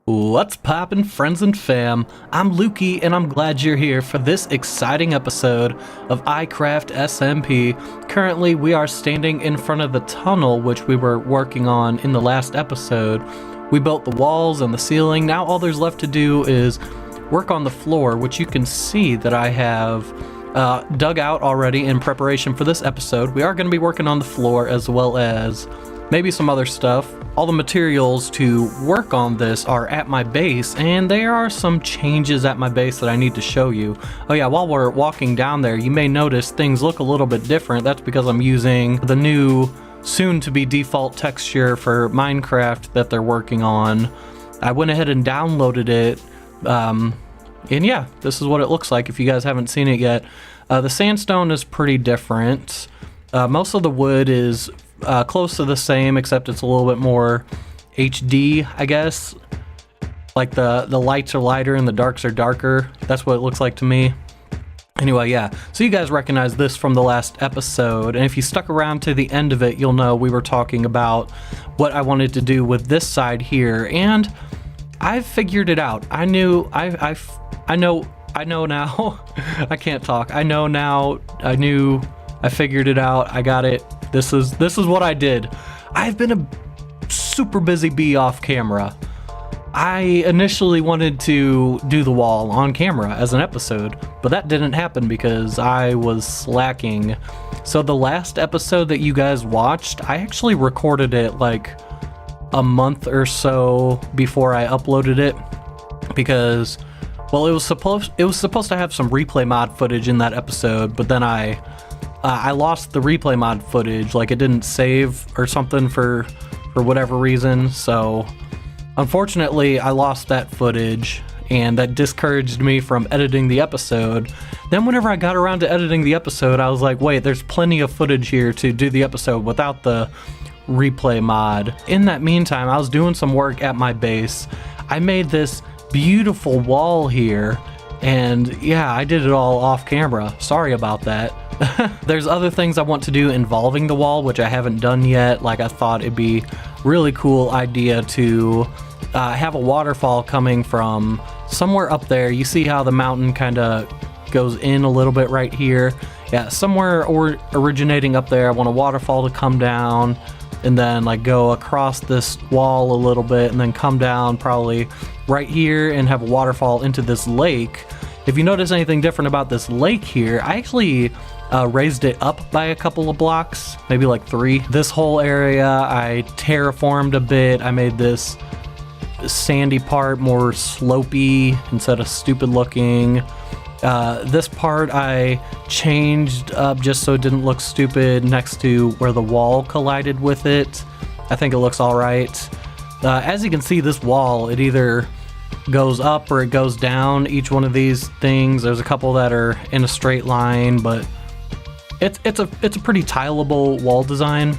What's poppin', friends and fam? I'm Lukey, and I'm glad you're here for this exciting episode of iCraft SMP. Currently, we are standing in front of the tunnel which we were working on in the last episode. We built the walls and the ceiling. Now all there's left to do is work on the floor, which you can see that I have dug out already in preparation for this episode. We are going to be working on the floor as well as maybe some other stuff. All the materials to work on this are at my base, and there are some changes at my base that I need to show you. Oh yeah, while we're walking down there, you may notice things look a little bit different. That's because I'm using the new soon-to-be default texture for Minecraft that they're working on. I went ahead and downloaded it, and yeah, this is what it looks like if you guys haven't seen it yet. The sandstone is pretty different. Most of the wood is close to the same, except it's a little bit more HD, I guess. Like the lights are lighter and the darks are darker. That's what it looks like to me. Anyway, yeah. So you guys recognize this from the last episode, and if you stuck around to the end of it, you'll know we were talking about what I wanted to do with this side here, and I've figured it out. I know now. I can't talk. I know now. I figured it out. I got it. This is what I did. I've been a super busy bee off camera. I initially wanted to do the wall on camera as an episode, but that didn't happen because I was slacking. So the last episode that you guys watched, I actually recorded it like a month or so before I uploaded it because, well, it was supposed to have some replay mod footage in that episode, but then I lost the replay mod footage, like it didn't save or something for whatever reason. So unfortunately I lost that footage, and that discouraged me from editing the episode. Then whenever I got around to editing the episode, I was like, wait, there's plenty of footage here to do the episode without the replay mod. In that meantime, I was doing some work at my base. I made this beautiful wall here, and yeah, I did it all off camera. Sorry about that. There's other things I want to do involving the wall, which I haven't done yet. Like, I thought it'd be really cool idea to have a waterfall coming from somewhere up there. You see how the mountain kind of goes in a little bit right here? Yeah, somewhere originating up there. I want a waterfall to come down and then like go across this wall a little bit and then come down probably right here and have a waterfall into this lake. If you notice anything different about this lake here, I actually raised it up by a couple of blocks, maybe like 3. This whole area I terraformed a bit. I made this sandy part more slopey instead of stupid looking. This part I changed up just so it didn't look stupid next to where the wall collided with it. I think it looks all right. As you can see, this wall, it either goes up or it goes down. Each one of these things, there's a couple that are in a straight line, but it's a pretty tileable wall design.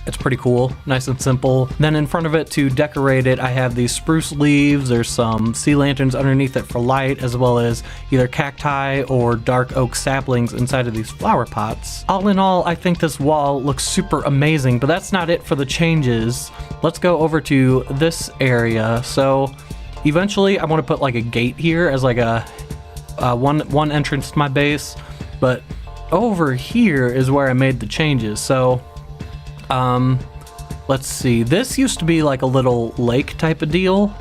It's pretty cool, nice and simple. Then in front of it to decorate it, I have these spruce leaves. There's some sea lanterns underneath it for light, as well as either cacti or dark oak saplings inside of these flower pots. All in all, I think this wall looks super amazing, but that's not it for the changes. Let's go over to this area. So eventually I want to put like a gate here as like a one entrance to my base, but over here is where I made the changes. So let's see, this used to be like a little lake type of deal.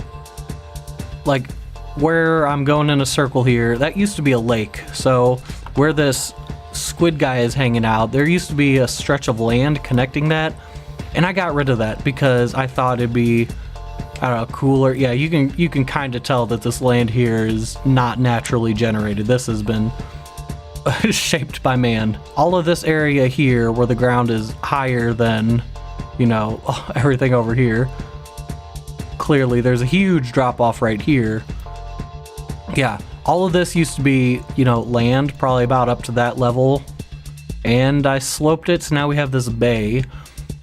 Like where I'm going in a circle here, that used to be a lake. So where this squid guy is hanging out, there used to be a stretch of land connecting that, and I got rid of that because I thought it'd be, I don't know, cooler. Yeah, you can kind of tell that this land here is not naturally generated. This has been shaped by man. All of this area here where the ground is higher than, you know, everything over here. Clearly there's a huge drop off right here. Yeah, all of this used to be, you know, land, probably about up to that level, and I sloped it, so now we have this bay,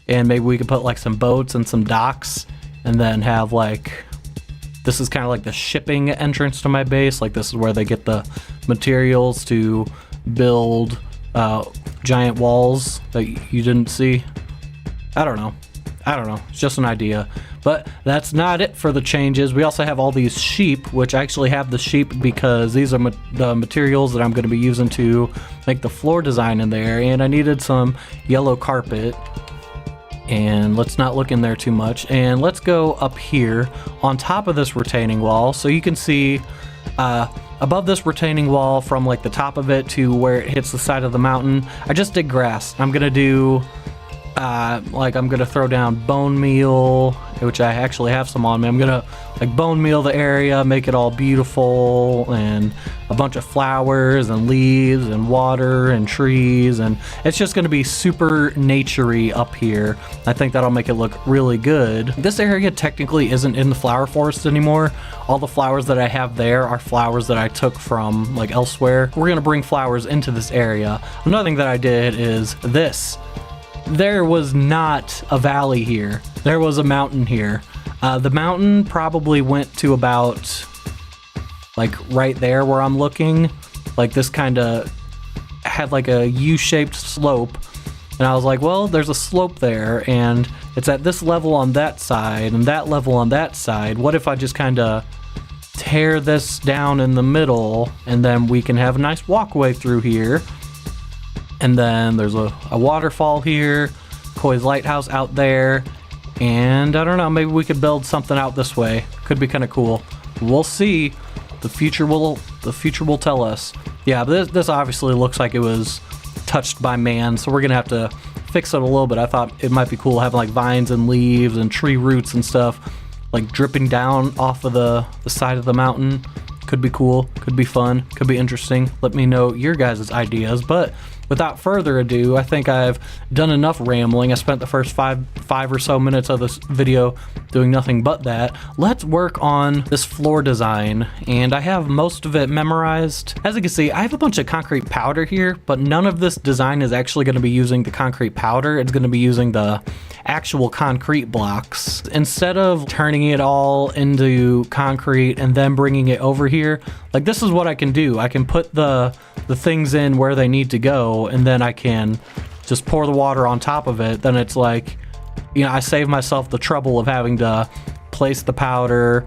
and maybe we could put like some boats and some docks, and then have like, this is kind of like the shipping entrance to my base. Like, this is where they get the materials to build giant walls that you didn't see. I don't know. I don't know, it's just an idea. But that's not it for the changes. We also have all these sheep, which I actually have the sheep because these are the materials that I'm going to be using to make the floor design in there. And I needed some yellow carpet. And let's not look in there too much. And let's go up here on top of this retaining wall. So you can see above this retaining wall from like the top of it to where it hits the side of the mountain, I just did grass. I'm going to do... I'm gonna throw down bone meal, which I actually have some on me. I'm gonna like bone meal the area, make it all beautiful, and a bunch of flowers and leaves and water and trees, and it's just gonna be super naturey up here. I think that'll make it look really good. This area technically isn't in the flower forest anymore. All the flowers that I have there are flowers that I took from like elsewhere. We're gonna bring flowers into this area. Another thing that I did is this. There was not a valley here. There was a mountain here. The mountain probably went to about like right there where I'm looking. Like this kind of had like a U-shaped slope. And I was like, well, there's a slope there and it's at this level on that side and that level on that side. What if I just kind of tear this down in the middle and then we can have a nice walkway through here. And then there's a waterfall here, Coy's Lighthouse out there, and I don't know, maybe we could build something out this way. Could be kind of cool. We'll see. The future will tell us. Yeah, but this obviously looks like it was touched by man, so we're gonna have to fix it a little bit. I thought it might be cool having like vines and leaves and tree roots and stuff like dripping down off of the side of the mountain. Could be cool, could be fun, could be interesting. Let me know your guys' ideas, but without further ado, I think I've done enough rambling. I spent the first five or so minutes of this video doing nothing but that. Let's work on this floor design, and I have most of it memorized. As you can see, I have a bunch of concrete powder here, but none of this design is actually going to be using the concrete powder. It's going to be using the actual concrete blocks. Instead of turning it all into concrete and then bringing it over here, like this is what I can do. I can put the things in where they need to go, and then I can just pour the water on top of it. Then it's like, you know, I save myself the trouble of having to place the powder,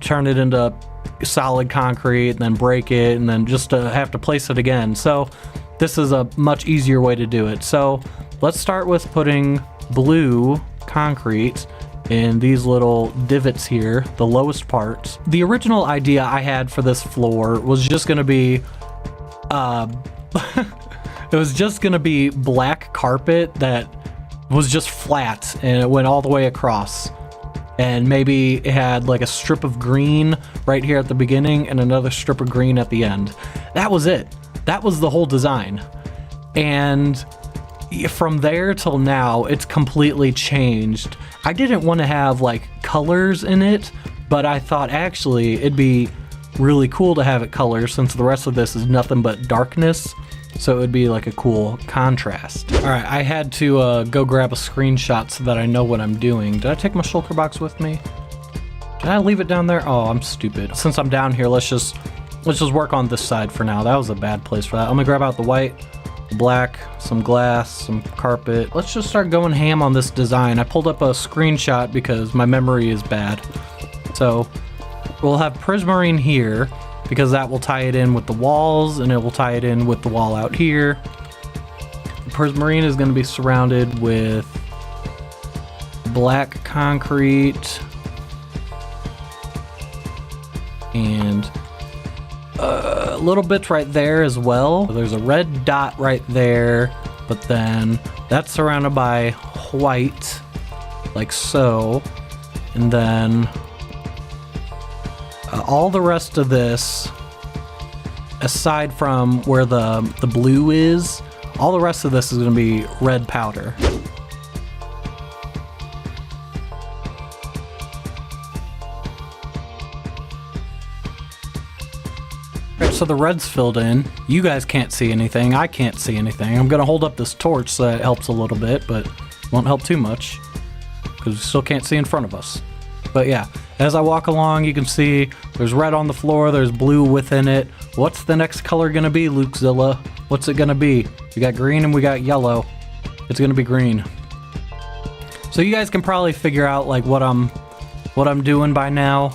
turn it into solid concrete, and then break it, and then just to have to place it again. So this is a much easier way to do it. So let's start with putting blue concrete in these little divots here, the lowest parts. The original idea I had for this floor was just gonna be it was just gonna be black carpet that was just flat and it went all the way across, and maybe it had like a strip of green right here at the beginning and another strip of green at the end. That was it. That was the whole design. And from there till now, it's completely changed. I didn't want to have like colors in it, but I thought actually it'd be really cool to have it colors since the rest of this is nothing but darkness. So it would be like a cool contrast. All right, I had to go grab a screenshot so that I know what I'm doing. Did I take my shulker box with me? Did I leave it down there? Oh, I'm stupid. Since I'm down here, let's just work on this side for now. That was a bad place for that. I'm gonna grab out the white, black, some glass, some carpet. Let's just start going ham on this design. I pulled up a screenshot because my memory is bad. So we'll have prismarine here because that will tie it in with the walls, and it will tie it in with the wall out here. The prismarine is going to be surrounded with black concrete and little bits right there as well. There's a red dot right there, but then that's surrounded by white, like so, and then all the rest of this, aside from where the blue is, all the rest of this is going to be red powder. So the red's filled in. You guys can't see anything. I can't see anything. I'm going to hold up this torch so that it helps a little bit, but won't help too much because we still can't see in front of us. But yeah, as I walk along, you can see there's red on the floor, there's blue within it. What's the next color going to be, Luukzilla? What's it going to be? We got green and we got yellow. It's going to be green. So you guys can probably figure out like what I'm doing by now.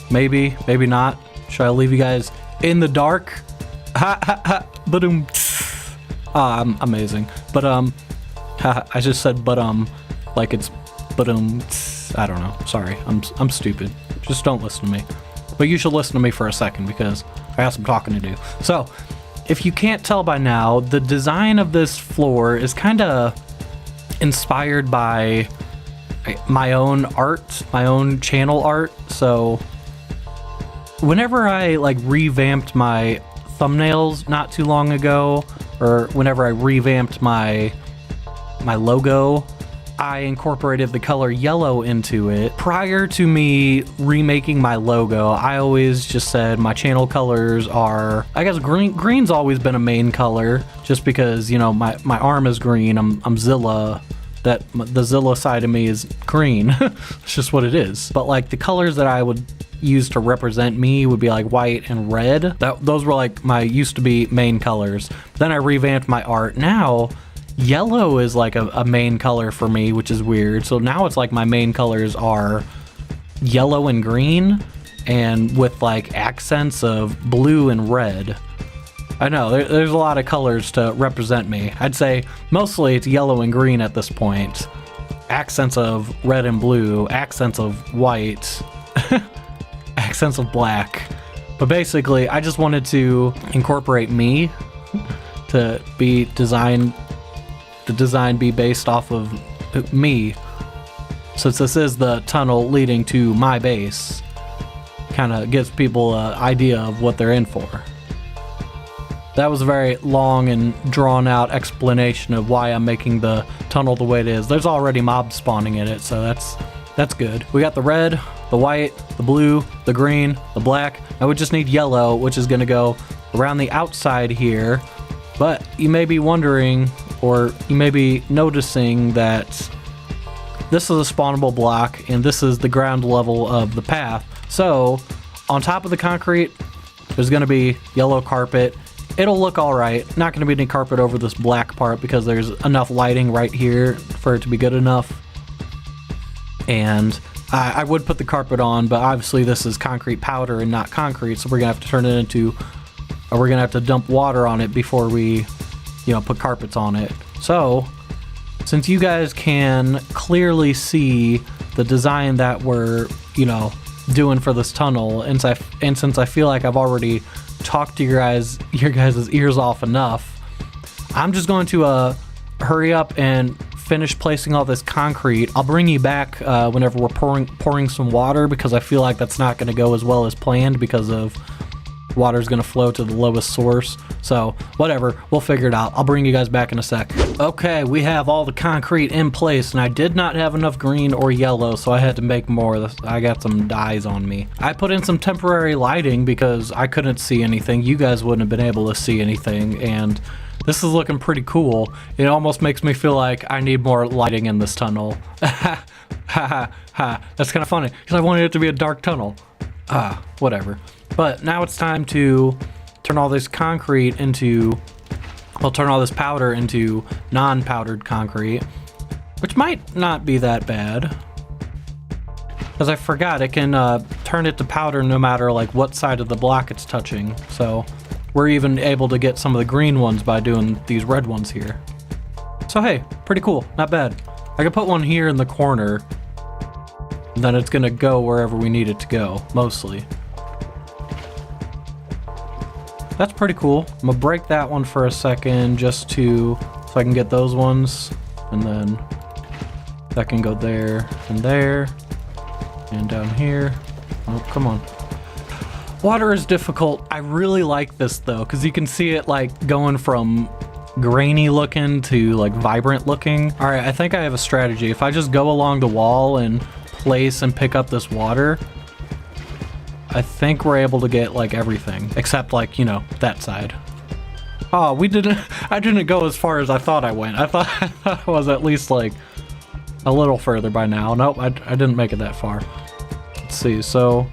Maybe, maybe not. Should I leave you guys in the dark? Ha ha ha. Ba-doom. Ah, I'm amazing. But I just said but like it's ba-doom. I don't know. Sorry. I'm stupid. Just don't listen to me. But you should listen to me for a second because I got some talking to do. So, if you can't tell by now, the design of this floor is kind of inspired by my own art, my own channel art. So, whenever I like revamped my thumbnails not too long ago, or whenever I revamped my logo, I incorporated the color yellow into it. Prior to me remaking my logo, I always just said my channel colors are, I guess green's always been a main color, just because, you know, my arm is green. I'm Zilla. The Zilla side of me is green. It's just what it is. But like the colors that I would use to represent me would be like white and red. Those were like my used to be main colors. Then I revamped my art. Now yellow is like a main color for me, which is weird. So now it's like my main colors are yellow and green, and with like accents of blue and red. I know there's a lot of colors to represent me. I'd say mostly it's yellow and green at this point. Accents of red and blue, accents of white, accents of black. But basically, I just wanted to incorporate me to be designed. The design be based off of me, since this is the tunnel leading to my base. Kind of gives people an idea of what they're in for. That was a very long and drawn out explanation of why I'm making the tunnel the way it is. There's already mobs spawning in it, so that's good. We got the red, the white, the blue, the green, the black. Now we just need yellow, which is gonna go around the outside here. But you may be wondering, or you may be noticing that this is a spawnable block and this is the ground level of the path. So on top of the concrete, there's gonna be yellow carpet. It'll look all right. Not gonna be any carpet over this black part because there's enough lighting right here for it to be good enough. And I would put the carpet on, but obviously this is concrete powder and not concrete, so we're gonna have to turn it into, or we're gonna have to dump water on it before we, you know, put carpets on it. So, since you guys can clearly see the design that we're, you know, doing for this tunnel, and since I feel like I've already talked to your guys' ears off enough, I'm just going to hurry up and finish placing all this concrete. I'll bring you back whenever we're pouring some water, because I feel like that's not going to go as well as planned because of water's gonna flow to the lowest source. So whatever, we'll figure it out. I'll bring you guys back in a sec. Okay, we have all the concrete in place, and I did not have enough green or yellow, so I had to make more. I got some dyes on me. I put in some temporary lighting because I couldn't see anything. You guys wouldn't have been able to see anything, and this is looking pretty cool. It almost makes me feel like I need more lighting in this tunnel. Ha ha ha. That's kind of funny because I wanted it to be a dark tunnel. Whatever. But now it's time to turn all this concrete into, well, turn all this powder into non-powdered concrete, which might not be that bad. Because I forgot, it can turn it to powder no matter like what side of the block it's touching. So we're even able to get some of the green ones by doing these red ones here. So hey, pretty cool, not bad. I could put one here in the corner, and then it's gonna go wherever we need it to go, mostly. That's pretty cool. I'm gonna break that one for a second just so I can get those ones, and then that can go there and down here. Oh, come on. Water is difficult. I really like this though, because you can see it like going from grainy looking to like vibrant looking. All right, I think I have a strategy. If I just go along the wall and place and pick up this water, I think we're able to get like everything except like, you know, that side. Oh, I didn't go as far as I thought I went. I thought I was at least like a little further by now. Nope, I didn't make it that far. Let's see, so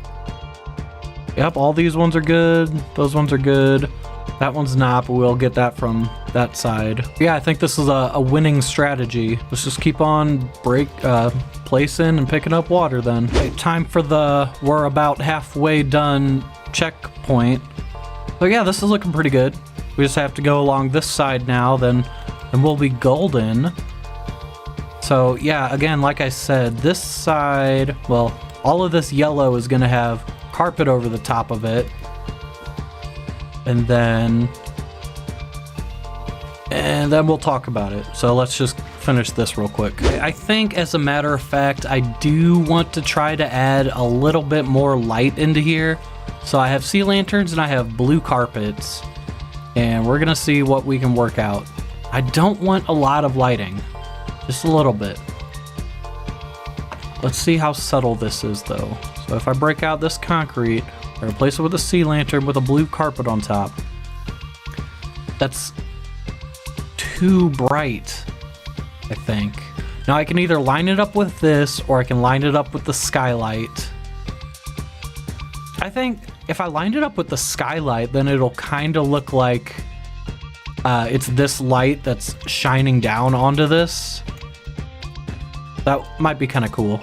yep, all these ones are good. Those ones are good. That one's not, but we'll get that from that side. Yeah, I think this is a winning strategy. Let's just keep on placing and picking up water then. Okay, time for the we're about halfway done checkpoint. So yeah, this is looking pretty good. We just have to go along this side now, then we'll be golden. So yeah, again, like I said, this side, well, all of this yellow is gonna have carpet over the top of it. And then we'll talk about it. So let's just finish this real quick. I think, as a matter of fact, I do want to try to add a little bit more light into here. So I have sea lanterns and I have blue carpets, and we're gonna see what we can work out. I don't want a lot of lighting, just a little bit. Let's see how subtle this is though. So if I break out this concrete, I replace it with a sea lantern with a blue carpet on top. That's too bright, I think. Now I can either line it up with this, or I can line it up with the skylight. I think if I lined it up with the skylight, then it'll kind of look like it's this light that's shining down onto this. That might be kind of cool.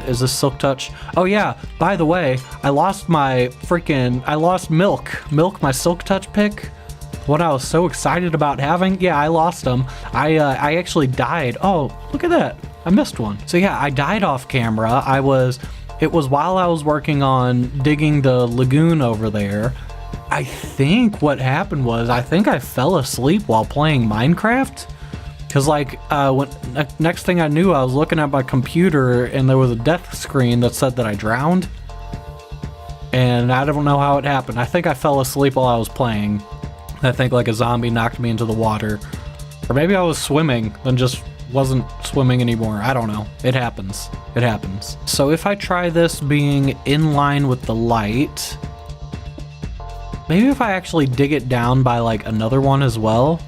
Is this Silk Touch? Oh yeah, by the way, I lost Milk. Milk, my Silk Touch pick. What I was so excited about having. Yeah, I lost them. I actually died. Oh, look at that. I missed one. So yeah, I died off camera. It was while I was working on digging the lagoon over there. I think what happened was, I think I fell asleep while playing Minecraft. Cause like, next thing I knew, I was looking at my computer and there was a death screen that said that I drowned. And I don't know how it happened. I think I fell asleep while I was playing. I think like a zombie knocked me into the water. Or maybe I was swimming, then just wasn't swimming anymore. I don't know. It happens. It happens. So if I try this being in line with the light, maybe if I actually dig it down by like another one as well,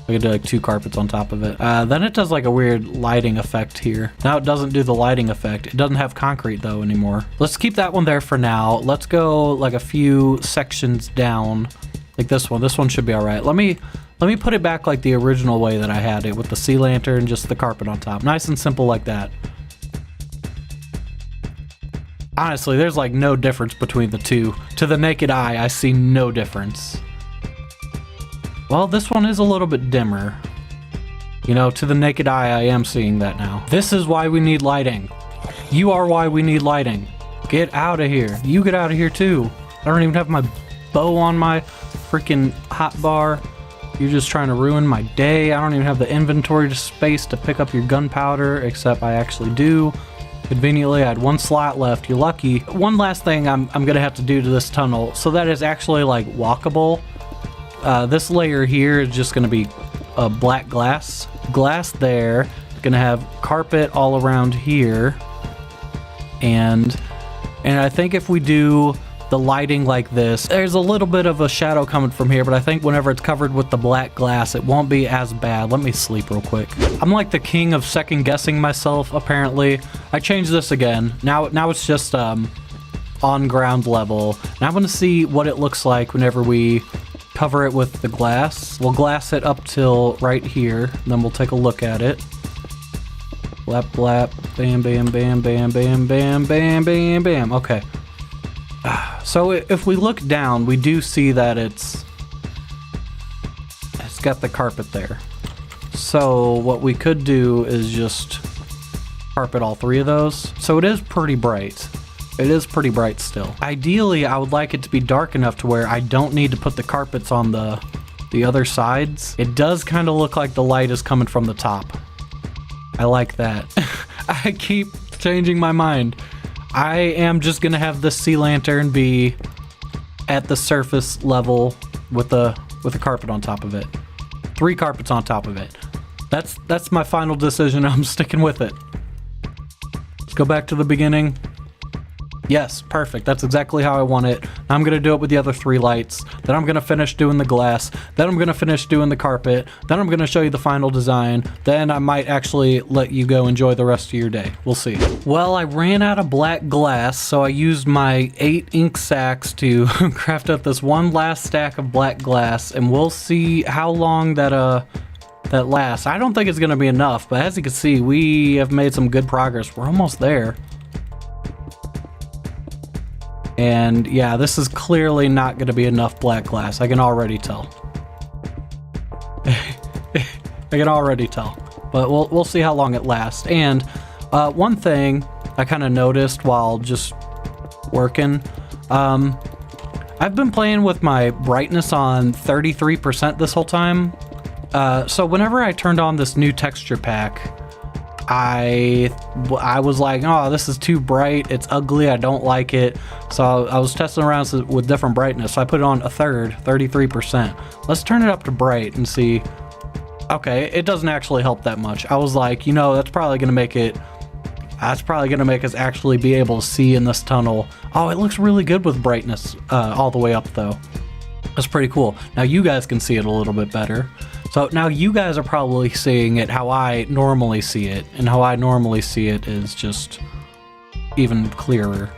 I could do like 2 carpets on top of it. Then it does like a weird lighting effect here. Now it doesn't do the lighting effect. It doesn't have concrete though anymore. Let's keep that one there for now. Let's go like a few sections down, like this one. This one should be all right. Let me put it back like the original way that I had it, with the sea lantern, just the carpet on top. Nice and simple like that. Honestly, there's like no difference between the two. To the naked eye, I see no difference. Well, this one is a little bit dimmer. You know, to the naked eye, I am seeing that now. This is why we need lighting. You are why we need lighting. Get out of here. You get out of here too. I don't even have my bow on my freaking hotbar. You're just trying to ruin my day. I don't even have the inventory space to pick up your gunpowder, except I actually do. Conveniently, I had 1 slot left. You're lucky. One last thing I'm gonna have to do to this tunnel, so that is actually like walkable. This layer here is just gonna be black glass. Glass there. Gonna have carpet all around here. And I think if we do the lighting like this, there's a little bit of a shadow coming from here, but I think whenever it's covered with the black glass, it won't be as bad. Let me sleep real quick. I'm like the king of second guessing myself, apparently. I changed this again. Now it's just on ground level. And I'm gonna see what it looks like whenever we cover it with the glass. We'll glass it up till right here, and then we'll take a look at it. Blap, blap, bam, bam, bam, bam, bam, bam, bam, bam, bam. Okay. So if we look down, we do see that it's got the carpet there. So what we could do is just carpet all 3 of those. So it is pretty bright. It is pretty bright still. Ideally, I would like it to be dark enough to where I don't need to put the carpets on the other sides. It does kind of look like the light is coming from the top. I like that. I keep changing my mind. I am just gonna have the sea lantern be at the surface level with a carpet on top of it. 3 carpets on top of it. That's my final decision. I'm sticking with it. Let's go back to the beginning. Yes, perfect. That's exactly how I want it. Now I'm going to do it with the other 3 lights. Then I'm going to finish doing the glass. Then I'm going to finish doing the carpet. Then I'm going to show you the final design. Then I might actually let you go enjoy the rest of your day. We'll see. Well, I ran out of black glass, so I used my 8 ink sacks to craft up this one last stack of black glass, and we'll see how long that lasts. I don't think it's going to be enough, but as you can see, we have made some good progress. We're almost there. And yeah, this is clearly not going to be enough black glass. I can already tell. I can already tell. But we'll see how long it lasts. And one thing I kind of noticed while just working, I've been playing with my brightness on 33% this whole time. So whenever I turned on this new texture pack, I was like, oh, this is too bright, it's ugly, I don't like it. So I was testing around with different brightness, so I put it on a third, 33%. Let's turn it up to bright and see. Okay, it doesn't actually help that much. I was like, you know, that's probably gonna make us actually be able to see in this tunnel. Oh, it looks really good with brightness all the way up though. That's pretty cool. Now you guys can see it a little bit better. So now you guys are probably seeing it how I normally see it, and how I normally see it is just even clearer,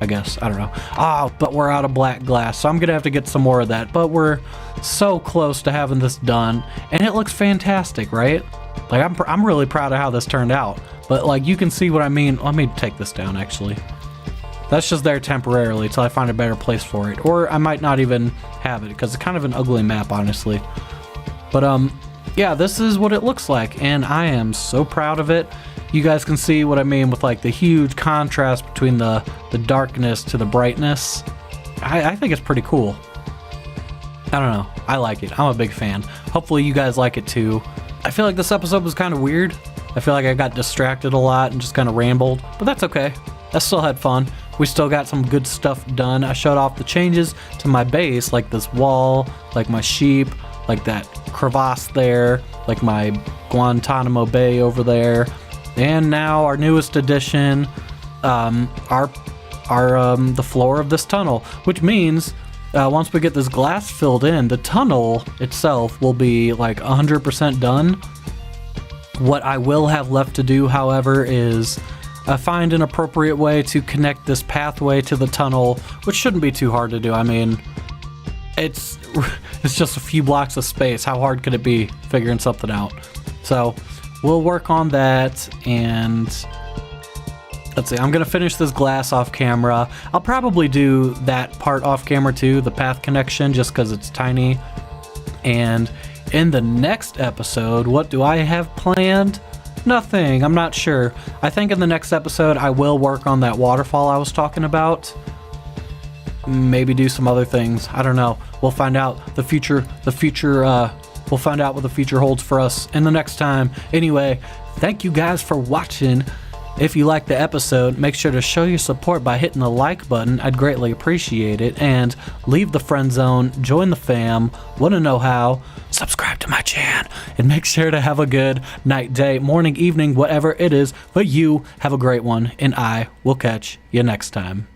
I guess. I don't know. Ah, but we're out of black glass, so I'm gonna have to get some more of that. But we're so close to having this done, and it looks fantastic, right? Like I'm really proud of how this turned out. But like you can see what I mean. Let me take this down actually. That's just there temporarily till I find a better place for it, or I might not even have it because it's kind of an ugly map, honestly. But yeah, this is what it looks like, and I am so proud of it. You guys can see what I mean with like the huge contrast between the darkness to the brightness. I think it's pretty cool. I don't know. I like it. I'm a big fan. Hopefully you guys like it too. I feel like this episode was kind of weird. I feel like I got distracted a lot and just kind of rambled, but that's okay. I still had fun. We still got some good stuff done. I showed off the changes to my base, like this wall, like my sheep, like that crevasse there, like my Guantanamo Bay over there, and now our newest addition, the floor of this tunnel, which means once we get this glass filled in, the tunnel itself will be like 100% done. What I will have left to do, however, is find an appropriate way to connect this pathway to the tunnel, which shouldn't be too hard to do. I mean, it's just a few blocks of space. How hard could it be figuring something out? So we'll work on that, and let's see, I'm gonna finish this glass off camera. I'll probably do that part off camera too, the path connection, just because it's tiny. And in the next episode, what do I have planned? Nothing. I'm not sure. I think in the next episode I will work on that waterfall I was talking about. Maybe do some other things. I don't know. We'll find out. We'll find out what the future holds for us in the next time. Anyway, thank you guys for watching. If you liked the episode, make sure to show your support by hitting the like button. I'd greatly appreciate it. And leave the friend zone, join the fam, want to know how, subscribe to my channel, and make sure to have a good night, day, morning, evening, whatever it is. But you have a great one, and I will catch you next time.